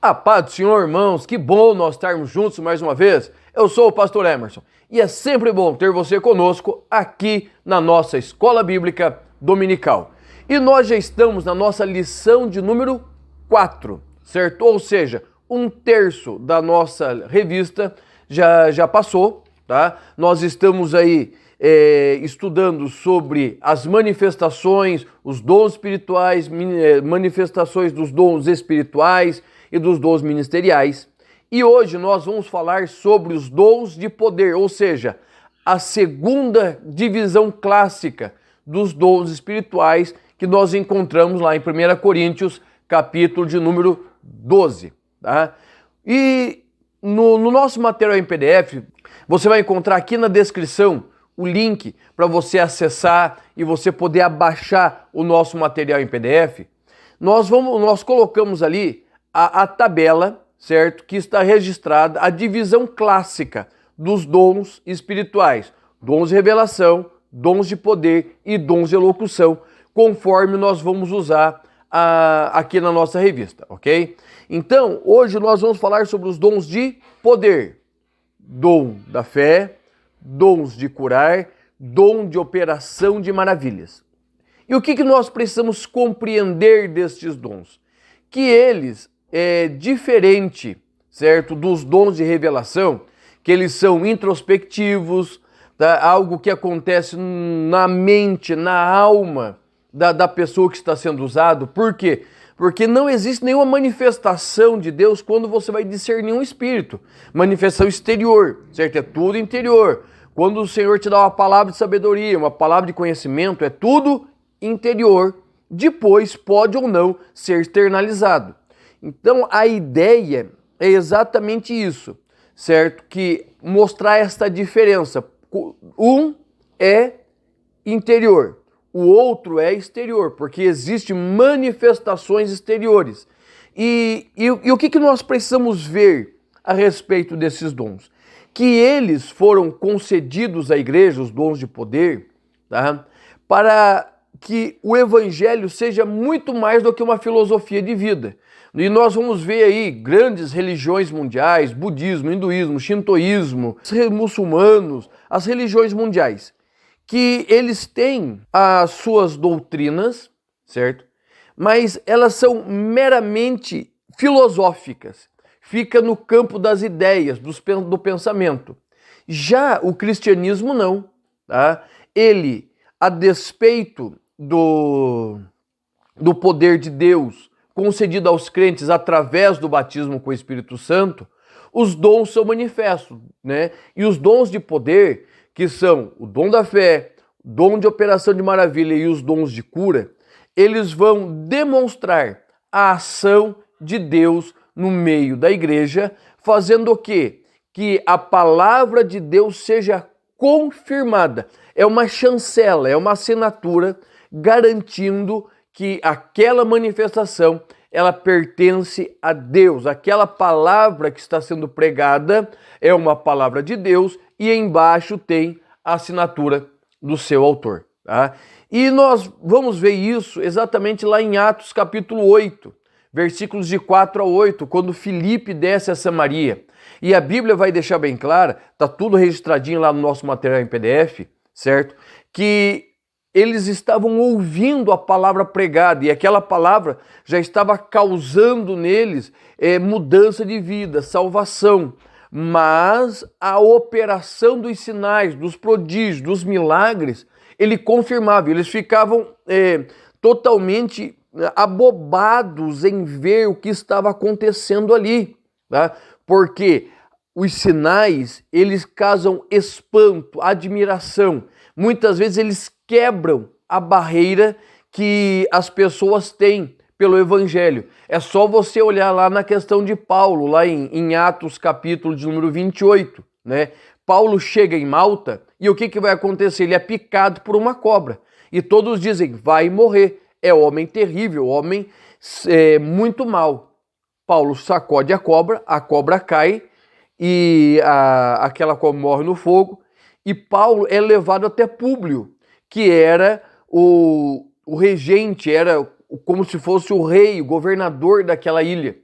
A paz do Senhor, irmãos, que bom nós estarmos juntos mais uma vez. Eu sou o pastor Emerson e é sempre bom ter você conosco aqui na nossa Escola Bíblica Dominical. E nós já estamos na nossa lição de número 4, certo? Ou seja, um terço da nossa revista já passou, tá? Nós estamos aí estudando sobre as manifestações, os dons espirituais, manifestações dos dons espirituais e dos dons ministeriais. E hoje nós vamos falar sobre os dons de poder, ou seja, a segunda divisão clássica dos dons espirituais que nós encontramos lá em 1 Coríntios, capítulo de número 12. Tá? E no nosso material em PDF, você vai encontrar aqui na descrição o link para você acessar e você poder abaixar o nosso material em PDF. Nós colocamos ali a tabela, certo? Que está registrada a divisão clássica dos dons espirituais, dons de revelação, dons de poder e dons de elocução, conforme nós vamos usar aqui na nossa revista, ok? Então, hoje nós vamos falar sobre os dons de poder, dom da fé, dons de curar, dom de operação de maravilhas. E o que nós precisamos compreender destes dons? Que eles é diferente, certo, dos dons de revelação, que eles são introspectivos, tá? Algo que acontece na mente, na alma da pessoa que está sendo usado. Por quê? Porque não existe nenhuma manifestação de Deus quando você vai discernir um espírito. Manifestação exterior, certo? É tudo interior. Quando o Senhor te dá uma palavra de sabedoria, uma palavra de conhecimento, é tudo interior. Depois pode ou não ser externalizado. Então a ideia é exatamente isso, certo? Que mostrar esta diferença. Um é interior, o outro é exterior, porque existem manifestações exteriores. E o que nós precisamos ver a respeito desses dons? Que eles foram concedidos à igreja, os dons de poder, tá? Para que o evangelho seja muito mais do que uma filosofia de vida. E nós vamos ver aí grandes religiões mundiais, budismo, hinduísmo, shintoísmo, muçulmanos, as religiões mundiais, que eles têm as suas doutrinas, certo? Mas elas são meramente filosóficas, fica no campo das ideias, do pensamento. Já o cristianismo não, tá? Ele, a despeito do poder de Deus concedido aos crentes através do batismo com o Espírito Santo, os dons são manifestos, né? E os dons de poder, que são o dom da fé, o dom de operação de maravilha e os dons de cura, eles vão demonstrar a ação de Deus no meio da igreja, fazendo o quê? Que a palavra de Deus seja confirmada. É uma chancela, é uma assinatura garantindo que aquela manifestação, ela pertence a Deus. Aquela palavra que está sendo pregada é uma palavra de Deus e embaixo tem a assinatura do seu autor. Tá? E nós vamos ver isso exatamente lá em Atos capítulo 8, versículos de 4 a 8, quando Filipe desce a Samaria. E a Bíblia vai deixar bem clara, está tudo registradinho lá no nosso material em PDF, certo? Que eles estavam ouvindo a palavra pregada e aquela palavra já estava causando neles mudança de vida, salvação. Mas a operação dos sinais, dos prodígios, dos milagres, ele confirmava. Eles ficavam totalmente abobados em ver o que estava acontecendo ali, tá? Porque os sinais, eles causam espanto, admiração. Muitas vezes eles quebram a barreira que as pessoas têm pelo evangelho. É só você olhar lá na questão de Paulo, lá em Atos capítulo de número 28, né? Paulo chega em Malta e o que vai acontecer? Ele é picado por uma cobra. E todos dizem, vai morrer. É homem terrível, homem muito mau. Paulo sacode a cobra cai e aquela cobra morre no fogo. E Paulo é levado até Públio, que era o regente, era como se fosse o rei, o governador daquela ilha,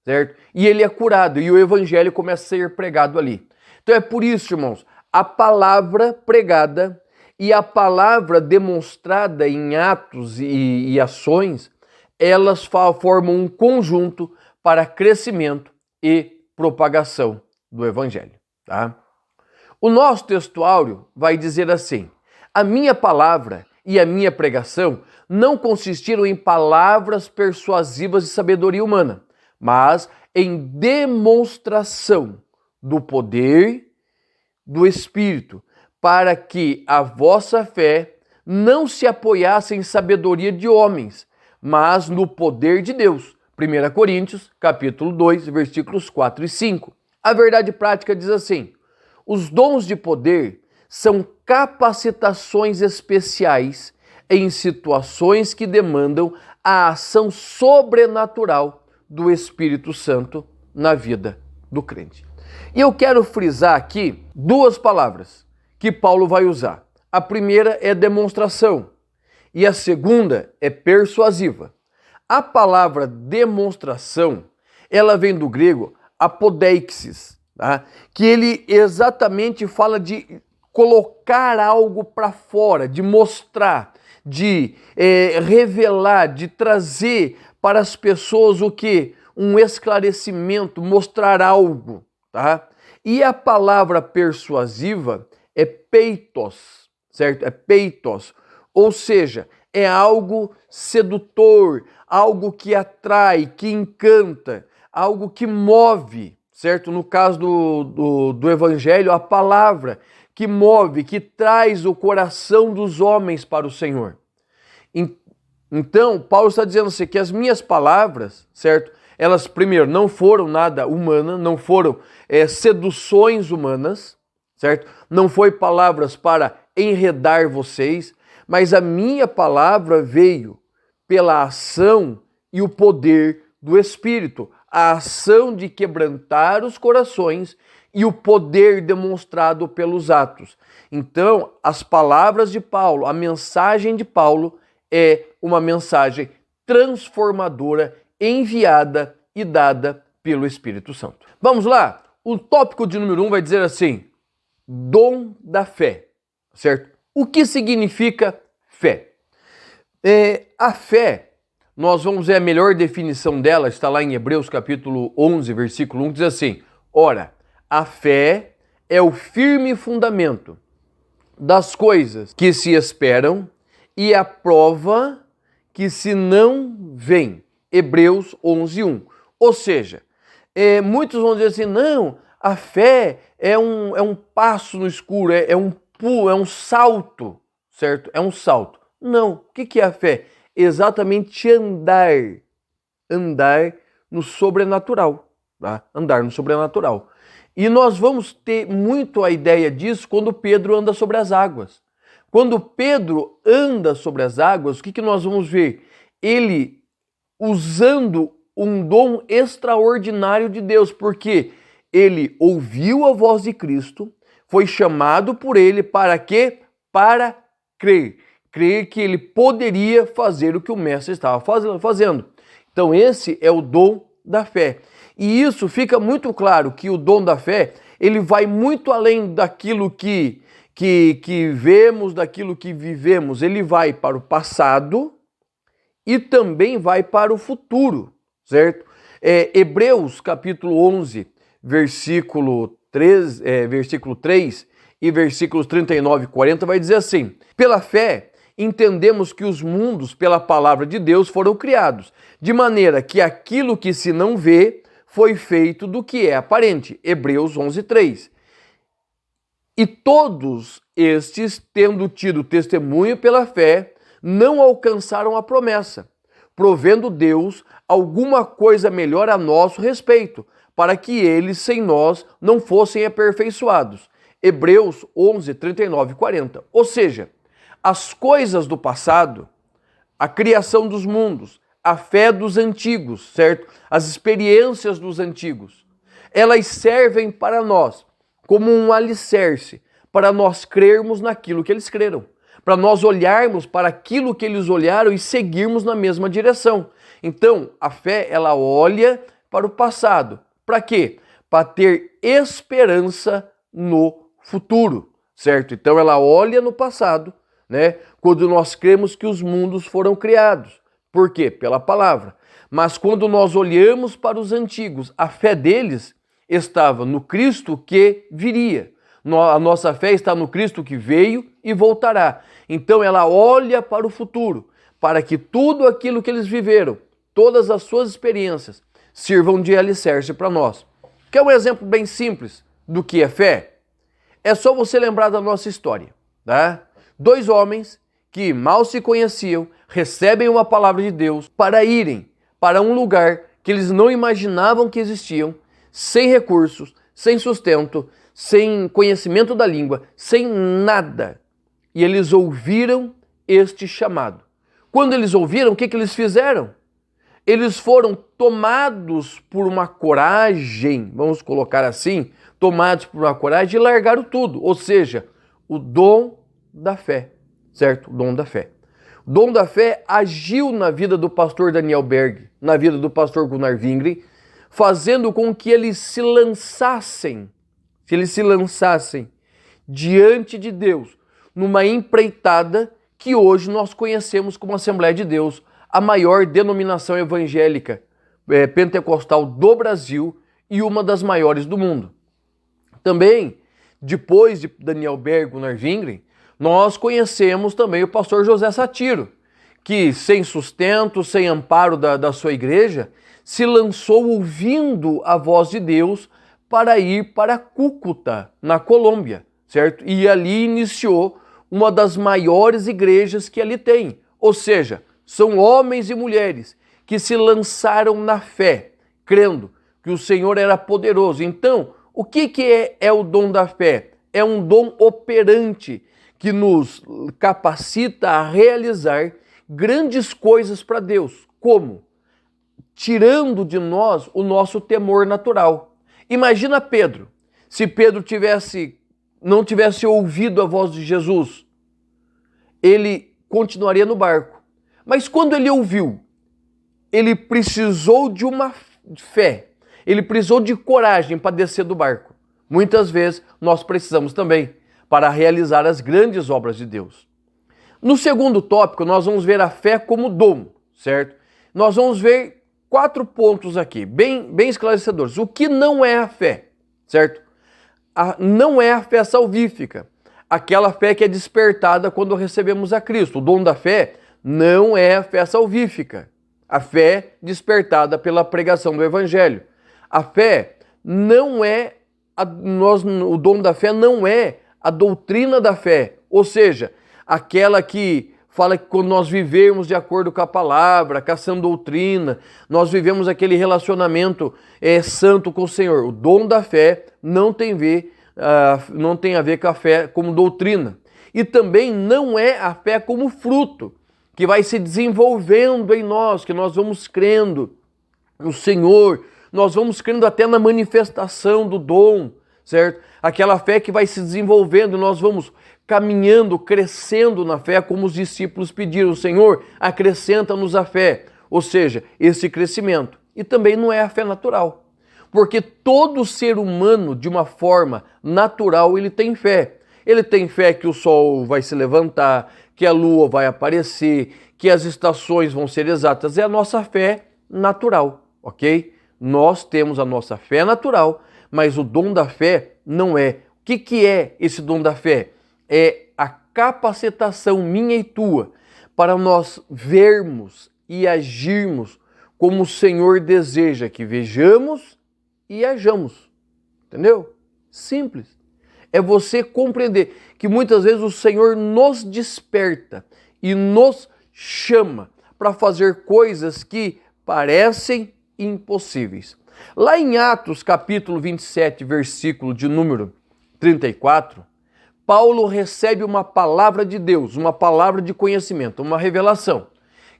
certo? E ele é curado, e o evangelho começa a ser pregado ali. Então é por isso, irmãos, a palavra pregada e a palavra demonstrada em atos e ações, elas formam um conjunto para crescimento e propagação do evangelho, tá? O nosso textuário vai dizer assim: a minha palavra e a minha pregação não consistiram em palavras persuasivas de sabedoria humana, mas em demonstração do poder do Espírito, para que a vossa fé não se apoiasse em sabedoria de homens, mas no poder de Deus. 1 Coríntios, capítulo 2, versículos 4 e 5. A verdade prática diz assim: os dons de poder são capacitações especiais em situações que demandam a ação sobrenatural do Espírito Santo na vida do crente. E eu quero frisar aqui duas palavras que Paulo vai usar. A primeira é demonstração e a segunda é persuasiva. A palavra demonstração, ela vem do grego apodeixis, tá? Que ele exatamente fala de colocar algo para fora, de mostrar, de revelar, de trazer para as pessoas o que? Um esclarecimento, mostrar algo, tá? E a palavra persuasiva é peitos, certo? É peitos, ou seja, é algo sedutor, algo que atrai, que encanta, algo que move, certo? No caso do Evangelho, a palavra que move, que traz o coração dos homens para o Senhor. Então, Paulo está dizendo assim, que as minhas palavras, certo? Elas, primeiro, não foram nada humana, não foram seduções humanas, certo? Não foi palavras para enredar vocês, mas a minha palavra veio pela ação e o poder do Espírito, a ação de quebrantar os corações e o poder demonstrado pelos atos. Então, as palavras de Paulo, a mensagem de Paulo é uma mensagem transformadora, enviada e dada pelo Espírito Santo. Vamos lá? O tópico de número 1 vai dizer assim: dom da fé, certo? O que significa fé? A fé, nós vamos ver a melhor definição dela, está lá em Hebreus capítulo 11, versículo 1, diz assim: ora, a fé é o firme fundamento das coisas que se esperam e a prova que se não vem. Hebreus 11, 1. Ou seja, muitos vão dizer assim, não, a fé é um passo no escuro, é um pulo, é um salto, certo? É um salto. Não, o que é a fé? Exatamente andar no sobrenatural, tá? Andar no sobrenatural. E nós vamos ter muito a ideia disso quando Pedro anda sobre as águas. Quando Pedro anda sobre as águas, o que nós vamos ver? Ele usando um dom extraordinário de Deus, porque ele ouviu a voz de Cristo, foi chamado por ele para quê? Para crer. Crer que ele poderia fazer o que o mestre estava fazendo. Então esse é o dom da fé. E isso fica muito claro que o dom da fé, ele vai muito além daquilo que vemos, daquilo que vivemos. Ele vai para o passado e também vai para o futuro, certo? Hebreus capítulo 11, versículo 3 e versículos 39 e 40 vai dizer assim: pela fé entendemos que os mundos pela palavra de Deus foram criados, de maneira que aquilo que se não vê foi feito do que é aparente. Hebreus 11, 3. E todos estes, tendo tido testemunho pela fé, não alcançaram a promessa, provendo Deus alguma coisa melhor a nosso respeito, para que eles sem nós não fossem aperfeiçoados. Hebreus 11, 39 e 40. Ou seja, as coisas do passado, a criação dos mundos, a fé dos antigos, certo? As experiências dos antigos, elas servem para nós como um alicerce, para nós crermos naquilo que eles creram, para nós olharmos para aquilo que eles olharam e seguirmos na mesma direção. Então, a fé, ela olha para o passado. Para quê? Para ter esperança no futuro, certo? Então ela olha no passado, né? Quando nós cremos que os mundos foram criados. Por quê? Pela palavra. Mas quando nós olhamos para os antigos, a fé deles estava no Cristo que viria. A nossa fé está no Cristo que veio e voltará. Então ela olha para o futuro, para que tudo aquilo que eles viveram, todas as suas experiências, sirvam de alicerce para nós. Quer um exemplo bem simples do que é fé? É só você lembrar da nossa história, tá? Dois homens que mal se conheciam, recebem uma palavra de Deus para irem para um lugar que eles não imaginavam que existiam, sem recursos, sem sustento, sem conhecimento da língua, sem nada. E eles ouviram este chamado. Quando eles ouviram, o que eles fizeram? Eles foram tomados por uma coragem, vamos colocar assim, tomados por uma coragem e largaram tudo. Ou seja, o dom da fé, certo? O dom da fé. O dom da fé agiu na vida do pastor Daniel Berg, na vida do pastor Gunnar Wingren, fazendo com que eles se lançassem diante de Deus, numa empreitada que hoje nós conhecemos como Assembleia de Deus, a maior denominação evangélica pentecostal do Brasil e uma das maiores do mundo. Também, depois de Daniel Berg e Gunnar Wingren, nós conhecemos também o pastor José Satiro, que sem sustento, sem amparo da sua igreja, se lançou ouvindo a voz de Deus para ir para Cúcuta, na Colômbia, certo? E ali iniciou uma das maiores igrejas que ali tem. Ou seja, são homens e mulheres que se lançaram na fé, crendo que o Senhor era poderoso. Então, o que é o dom da fé? É um dom operante que nos capacita a realizar grandes coisas para Deus. Como? Tirando de nós o nosso temor natural. Imagina Pedro. Se Pedro não tivesse ouvido a voz de Jesus, ele continuaria no barco. Mas quando ele ouviu, ele precisou de uma fé, ele precisou de coragem para descer do barco. Muitas vezes nós precisamos também para realizar as grandes obras de Deus. No segundo tópico, nós vamos ver a fé como dom, certo? Nós vamos ver 4 pontos aqui, bem esclarecedores. O que não é a fé, certo? Não é a fé salvífica, aquela fé que é despertada quando recebemos a Cristo. O dom da fé não é a fé salvífica, a fé despertada pela pregação do Evangelho. A fé não é, o dom da fé não é a doutrina da fé, ou seja, aquela que fala que quando nós vivemos de acordo com a palavra, com a sã doutrina, nós vivemos aquele relacionamento santo com o Senhor. O dom da fé não tem a ver com a fé como doutrina. E também não é a fé como fruto, que vai se desenvolvendo em nós, que nós vamos crendo no Senhor, nós vamos crendo até na manifestação do dom, certo? Aquela fé que vai se desenvolvendo, nós vamos caminhando, crescendo na fé, como os discípulos pediram, Senhor, acrescenta-nos a fé, ou seja, esse crescimento. E também não é a fé natural, porque todo ser humano, de uma forma natural, ele tem fé. Ele tem fé que o sol vai se levantar, que a lua vai aparecer, que as estações vão ser exatas. É a nossa fé natural, ok? Nós temos a nossa fé natural, mas o dom da fé não é. O que é esse dom da fé? É a capacitação minha e tua para nós vermos e agirmos como o Senhor deseja que vejamos e hajamos. Entendeu? Simples. É você compreender que muitas vezes o Senhor nos desperta e nos chama para fazer coisas que parecem impossíveis. Lá em Atos capítulo 27, versículo de número 34, Paulo recebe uma palavra de Deus, uma palavra de conhecimento, uma revelação,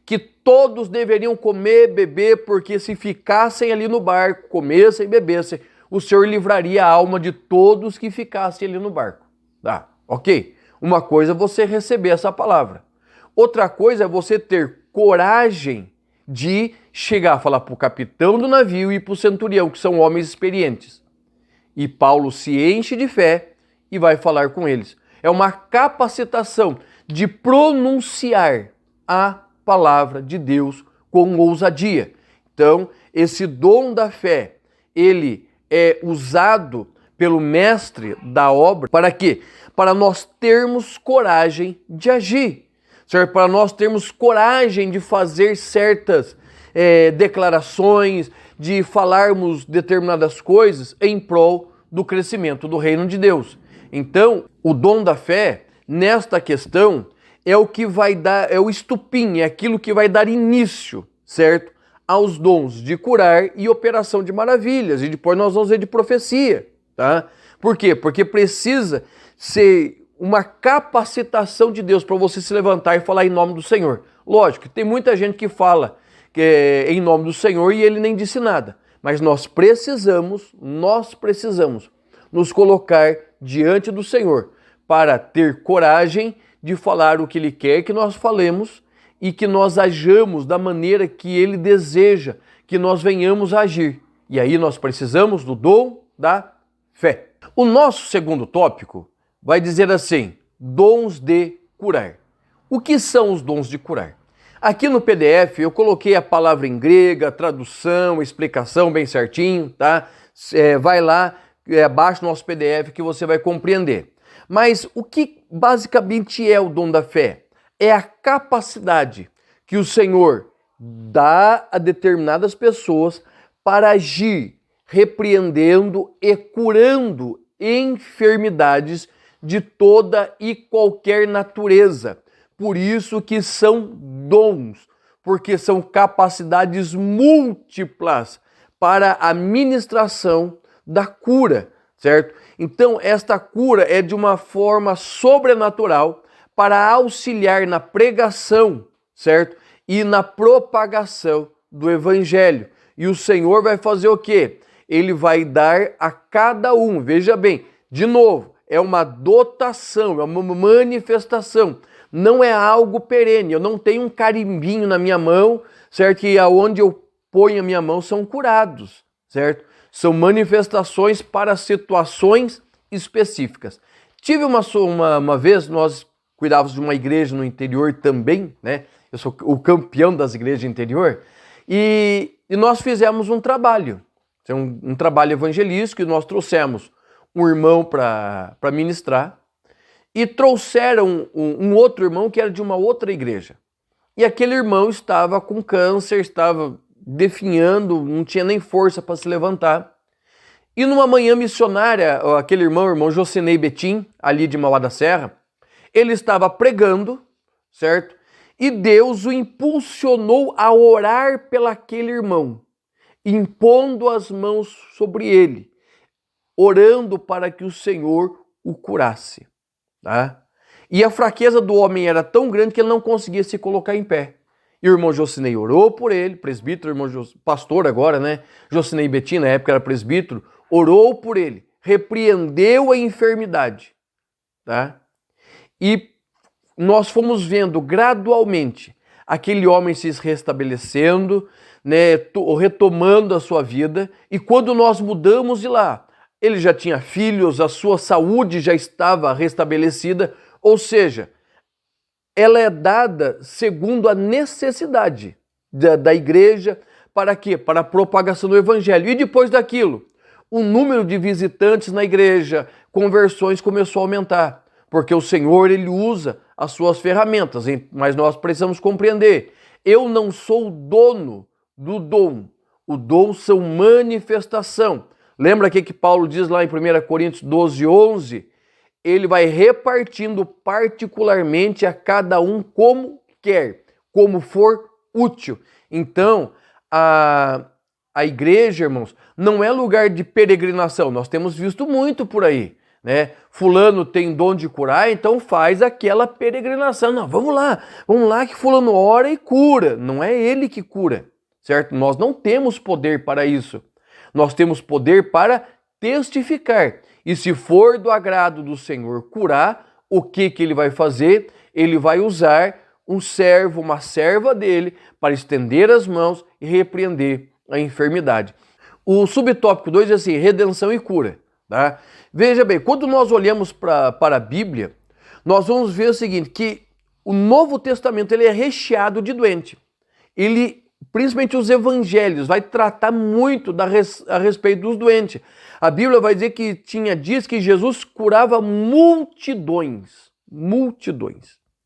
que todos deveriam comer, beber, porque se ficassem ali no barco, comessem e bebessem, o Senhor livraria a alma de todos que ficassem ali no barco. Tá, ok? Uma coisa é você receber essa palavra. Outra coisa é você ter coragem de chegar a falar para o capitão do navio e para o centurião, que são homens experientes. E Paulo se enche de fé e vai falar com eles. É uma capacitação de pronunciar a palavra de Deus com ousadia. Então, esse dom da fé, ele é usado pelo mestre da obra para quê? Para nós termos coragem de agir, certo? Para nós termos coragem de fazer certas declarações, de falarmos determinadas coisas em prol do crescimento do reino de Deus. Então, o dom da fé, nesta questão, é o que vai dar, é o estupim, é aquilo que vai dar início, certo? Aos dons de curar e operação de maravilhas. E depois nós vamos ver de profecia, tá? Por quê? Porque precisa ser uma capacitação de Deus para você se levantar e falar em nome do Senhor. Lógico, tem muita gente que fala em nome do Senhor e ele nem disse nada. Mas nós precisamos nos colocar diante do Senhor para ter coragem de falar o que Ele quer que nós falemos e que nós hajamos da maneira que Ele deseja que nós venhamos a agir. E aí nós precisamos do dom da fé. O nosso segundo tópico vai dizer assim: dons de curar. O que são os dons de curar? Aqui no PDF eu coloquei a palavra em grega, tradução, explicação bem certinho, tá? Vai lá abaixo no nosso PDF que você vai compreender. Mas o que basicamente é o dom da fé? É a capacidade que o Senhor dá a determinadas pessoas para agir, repreendendo e curando enfermidades de toda e qualquer natureza. Por isso que são dons, porque são capacidades múltiplas para a ministração da cura, certo? Então, esta cura é de uma forma sobrenatural para auxiliar na pregação, certo? E na propagação do evangelho. E o Senhor vai fazer o quê? Ele vai dar a cada um, veja bem, de novo, é uma dotação, é uma manifestação. Não é algo perene, eu não tenho um carimbinho na minha mão, certo? E aonde eu ponho a minha mão são curados, certo? São manifestações para situações específicas. Tive uma vez, nós cuidávamos de uma igreja no interior também, né? Eu sou o campeão das igrejas interior, e nós fizemos um trabalho, um trabalho evangelístico, e nós trouxemos um irmão para ministrar, e trouxeram um outro irmão que era de uma outra igreja. E aquele irmão estava com câncer, estava definhando, não tinha nem força para se levantar. E numa manhã missionária, aquele irmão, o irmão Jocinei Betim, ali de Mauá da Serra, ele estava pregando, certo? E Deus o impulsionou a orar pelaquele irmão, impondo as mãos sobre ele, orando para que o Senhor o curasse. Tá? E a fraqueza do homem era tão grande que ele não conseguia se colocar em pé. E o irmão Jocinei orou por ele, presbítero, pastor agora, né? Jocinei Betim, na época era presbítero, orou por ele, repreendeu a enfermidade. Tá? E nós fomos vendo gradualmente aquele homem se restabelecendo, né, retomando a sua vida. E quando nós mudamos de lá, ele já tinha filhos, a sua saúde já estava restabelecida, ou seja, ela é dada segundo a necessidade da igreja, para quê? Para a propagação do evangelho. E depois daquilo, o número de visitantes na igreja, conversões começou a aumentar, porque o Senhor, ele usa as suas ferramentas, mas nós precisamos compreender, eu não sou o dono do dom, o dom são manifestação. Lembra que Paulo diz lá em 1 Coríntios 12, 11? Ele vai repartindo particularmente a cada um como quer, como for útil. Então, a igreja, irmãos, não é lugar de peregrinação. Nós temos visto muito por aí, né? Fulano tem dom de curar, então faz aquela peregrinação. Não, vamos lá que fulano ora e cura. Não é ele que cura, certo? Nós não temos poder para isso. Nós temos poder para testificar. E se for do agrado do Senhor curar, o que ele vai fazer? Ele vai usar um servo, uma serva dele, para estender as mãos e repreender a enfermidade. O subtópico 2 é assim, redenção e cura. Tá? Veja bem, quando nós olhamos para a Bíblia, nós vamos ver o seguinte, que o Novo Testamento ele é recheado de doente. Ele, principalmente os evangelhos, vai tratar muito a respeito dos doentes. A Bíblia vai dizer que tinha dias que Jesus curava multidões,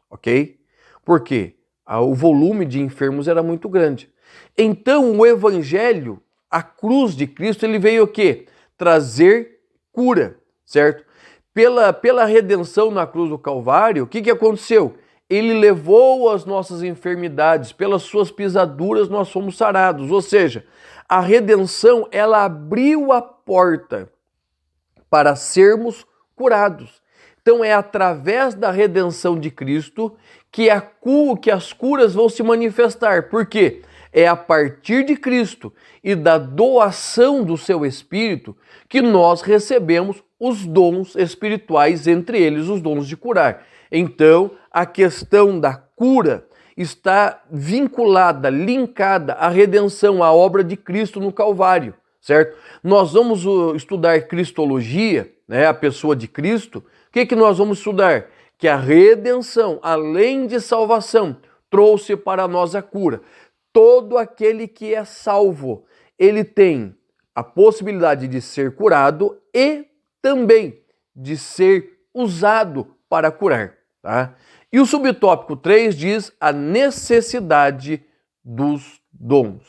ok? Por quê? O volume de enfermos era muito grande. Então o evangelho, a cruz de Cristo, ele veio o quê? Trazer cura, certo? Pela redenção na cruz do Calvário, o que aconteceu? Ele levou as nossas enfermidades, pelas suas pisaduras nós fomos sarados. Ou seja, a redenção, ela abriu a porta para sermos curados. Então é através da redenção de Cristo que as curas vão se manifestar. Por quê? É a partir de Cristo e da doação do seu Espírito que nós recebemos os dons espirituais, entre eles os dons de curar. Então, a questão da cura está vinculada, linkada à redenção, à obra de Cristo no Calvário, certo? Nós vamos estudar Cristologia, né, a pessoa de Cristo. O que nós vamos estudar? Que a redenção, além de salvação, trouxe para nós a cura. Todo aquele que é salvo, ele tem a possibilidade de ser curado e também de ser usado para curar. Tá? E o subtópico 3 diz a necessidade dos dons.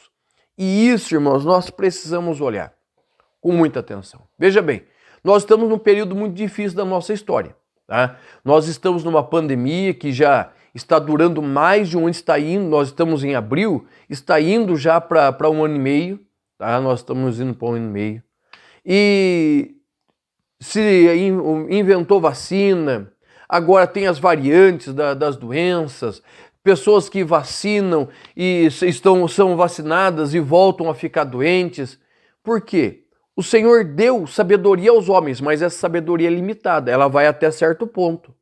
E isso, irmãos, nós precisamos olhar com muita atenção. Veja bem, nós estamos num período muito difícil da nossa história. Tá? Nós estamos numa pandemia que já está durando mais de um ano, nós estamos em abril, está indo já para um ano e meio, tá? Nós estamos indo para um ano e meio. E se inventou vacina, agora tem as variantes das doenças, pessoas que vacinam e são vacinadas e voltam a ficar doentes. Por quê? O Senhor deu sabedoria aos homens, mas essa sabedoria é limitada, ela vai até certo ponto.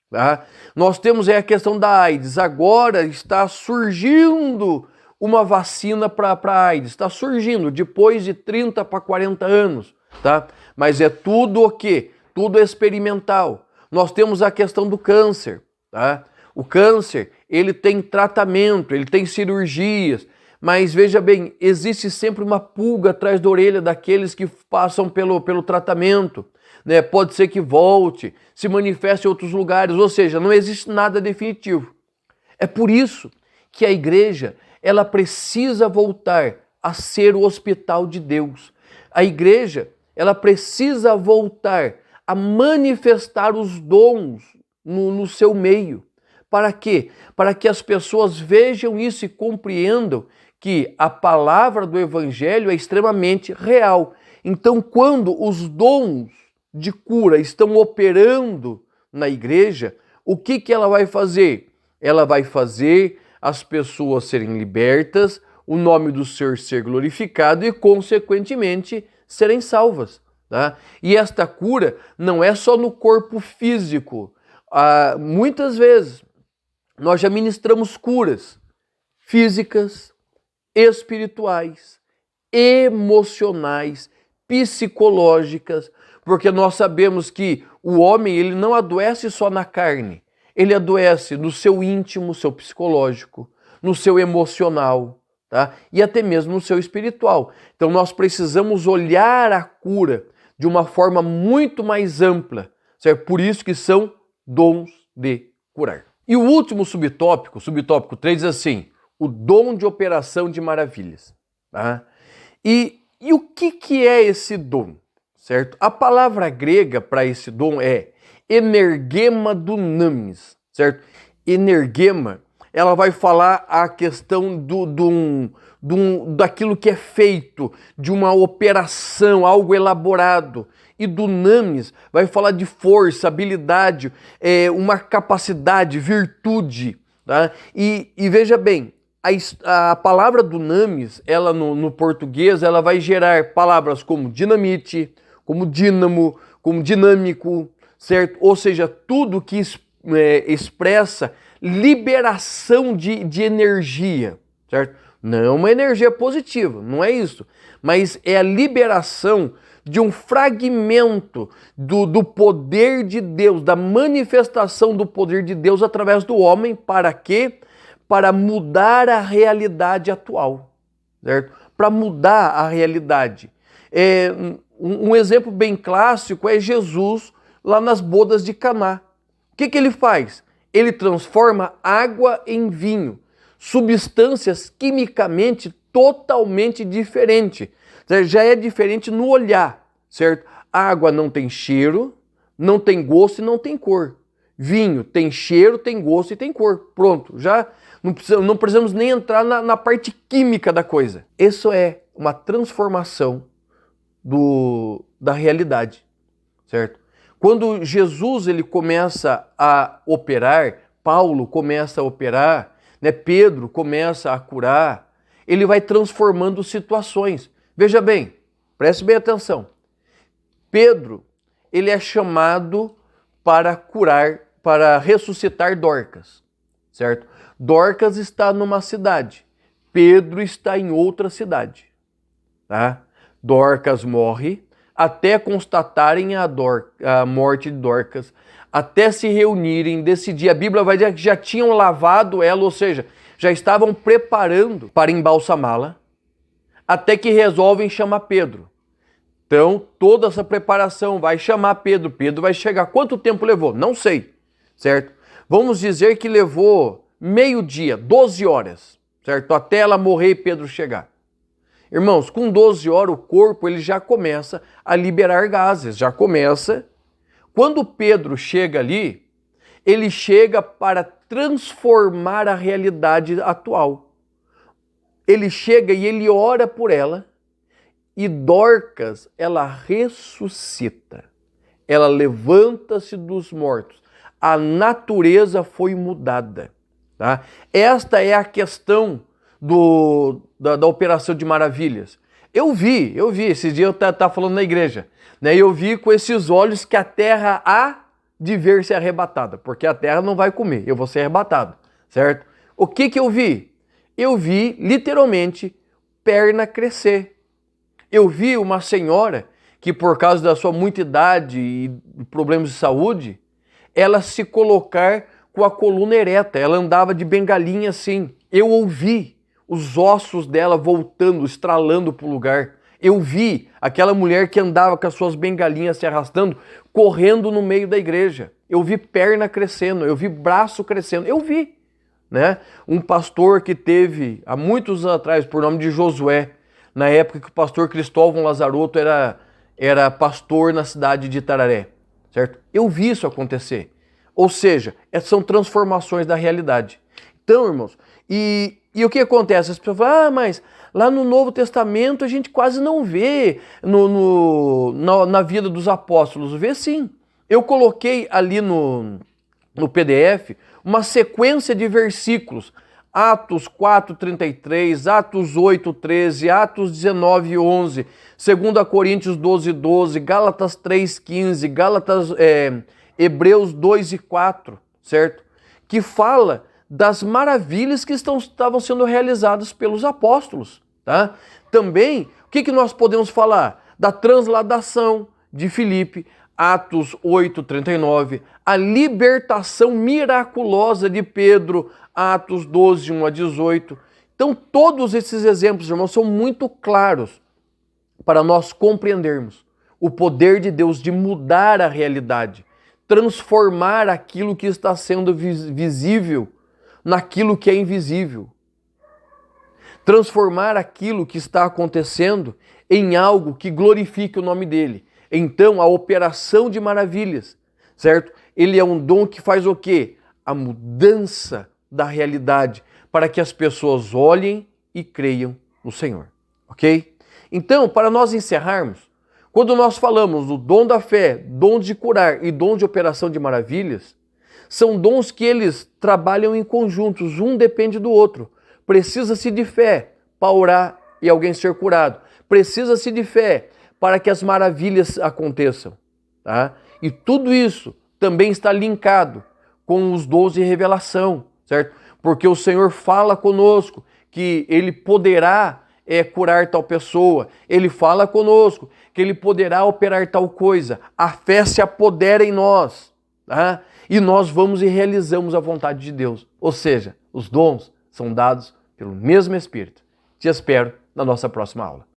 Tá? Nós temos aí a questão da AIDS, agora está surgindo uma vacina para a AIDS, está surgindo depois de 30 para 40 anos, tá? Mas é tudo o quê? Tudo experimental. Nós temos a questão do câncer, tá? O câncer, ele tem tratamento, ele tem cirurgias, mas veja bem, existe sempre uma pulga atrás da orelha daqueles que passam pelo tratamento, né? Pode ser que volte, se manifeste em outros lugares, ou seja, não existe nada definitivo. É por isso que a igreja, ela precisa voltar a ser o hospital de Deus. A igreja, ela precisa voltar a manifestar os dons no seu meio. Para quê? Para que as pessoas vejam isso e compreendam que a palavra do Evangelho é extremamente real. Então, quando os dons de cura estão operando na igreja, o que ela vai fazer? Ela vai fazer as pessoas serem libertas, o nome do Senhor ser glorificado e, consequentemente, serem salvas. Tá? E esta cura não é só no corpo físico. Muitas vezes nós já ministramos curas físicas, espirituais, emocionais, psicológicas, porque nós sabemos que o homem ele não adoece só na carne, ele adoece no seu íntimo, seu psicológico, no seu emocional, tá? E até mesmo no seu espiritual. Então nós precisamos olhar a cura de uma forma muito mais ampla, certo? Por isso que são dons de curar. E o último subtópico, subtópico 3, diz assim, o dom de operação de maravilhas. Tá? E o que é esse dom? Certo? A palavra grega para esse dom é energema dunamis, certo? Energema, ela vai falar a questão daquilo que é feito, de uma operação, algo elaborado. E dunamis vai falar de força, habilidade, uma capacidade, virtude. Tá? E veja bem, a palavra dunamis, ela no português, ela vai gerar palavras como dinamite, como dínamo, como dinâmico, certo? Ou seja, tudo que expressa liberação de energia, certo? Não é uma energia positiva, não é isso, mas é a liberação de um fragmento do poder de Deus, da manifestação do poder de Deus através do homem. Para quê? Para mudar a realidade atual, certo? Para mudar a realidade. Um exemplo bem clássico é Jesus lá nas bodas de Caná. O que ele faz? Ele transforma água em vinho, substâncias quimicamente totalmente diferentes. Já é diferente no olhar, certo? A água não tem cheiro, não tem gosto e não tem cor. Vinho tem cheiro, tem gosto e tem cor. Pronto, já não precisamos nem entrar na parte química da coisa. Isso é uma transformação da realidade, certo? Quando Jesus ele começa a operar, Paulo começa a operar, né? Pedro começa a curar, ele vai transformando situações. Veja bem, preste bem atenção. Pedro, ele é chamado para curar, para ressuscitar Dorcas, certo? Dorcas está numa cidade, Pedro está em outra cidade, tá? Dorcas morre, até constatarem a morte de Dorcas, até se reunirem, decidir. A Bíblia vai dizer que já tinham lavado ela, ou seja, já estavam preparando para embalsamá-la, até que resolvem chamar Pedro. Então, toda essa preparação vai chamar Pedro. Pedro vai chegar. Quanto tempo levou? Não sei, certo? Vamos dizer que levou meio-dia, 12 horas, certo? Até ela morrer e Pedro chegar. Irmãos, com 12 horas o corpo ele já começa a liberar gases, já começa. Quando Pedro chega ali, ele chega para transformar a realidade atual. Ele chega e ele ora por ela, e Dorcas, ela ressuscita. Ela levanta-se dos mortos. A natureza foi mudada, tá? Esta é a questão da operação de maravilhas. Eu vi, esses dias eu estava falando na igreja, né? Eu vi com esses olhos que a terra há de ver ser arrebatada, porque a terra não vai comer, eu vou ser arrebatado, certo? O que eu vi? Eu vi, literalmente, perna crescer. Eu vi uma senhora que, por causa da sua muita idade e problemas de saúde, ela se colocar com a coluna ereta. Ela andava de bengalinha assim. Eu ouvi os ossos dela voltando, estralando para o lugar. Eu vi aquela mulher que andava com as suas bengalinhas se arrastando, correndo no meio da igreja. Eu vi perna crescendo, eu vi braço crescendo. Eu vi. Né? Um pastor que teve, há muitos anos atrás, por nome de Josué, na época que o pastor Cristóvão Lazarotto era pastor na cidade de Itararé, certo? Eu vi isso acontecer. Ou seja, são transformações da realidade. Então, irmãos, e o que acontece? As pessoas falam, mas lá no Novo Testamento a gente quase não vê na vida dos apóstolos. Vê sim. Eu coloquei ali no PDF uma sequência de versículos, Atos 4:33, Atos 8:13, Atos 19:11, 2 Coríntios 12:12, Gálatas 3:15, Hebreus 2:4, certo? Que fala das maravilhas que estavam sendo realizadas pelos apóstolos, tá? Também, o que nós podemos falar? Da transladação de Filipe, Atos 8:39, a libertação miraculosa de Pedro, Atos 12, 1-18. Então, todos esses exemplos, irmãos, são muito claros para nós compreendermos o poder de Deus de mudar a realidade, transformar aquilo que está sendo visível naquilo que é invisível, transformar aquilo que está acontecendo em algo que glorifique o nome dele. Então, a operação de maravilhas, certo? Ele é um dom que faz o quê? A mudança da realidade, para que as pessoas olhem e creiam no Senhor, ok? Então, para nós encerrarmos, quando nós falamos do dom da fé, dom de curar e dom de operação de maravilhas, são dons que eles trabalham em conjuntos, um depende do outro. Precisa-se de fé para orar e alguém ser curado. Precisa-se de fé para que as maravilhas aconteçam, tá? E tudo isso também está linkado com os dons de revelação, certo? Porque o Senhor fala conosco que Ele poderá curar tal pessoa, Ele fala conosco que Ele poderá operar tal coisa, a fé se apodera em nós, tá? E nós vamos e realizamos a vontade de Deus. Ou seja, os dons são dados pelo mesmo Espírito. Te espero na nossa próxima aula.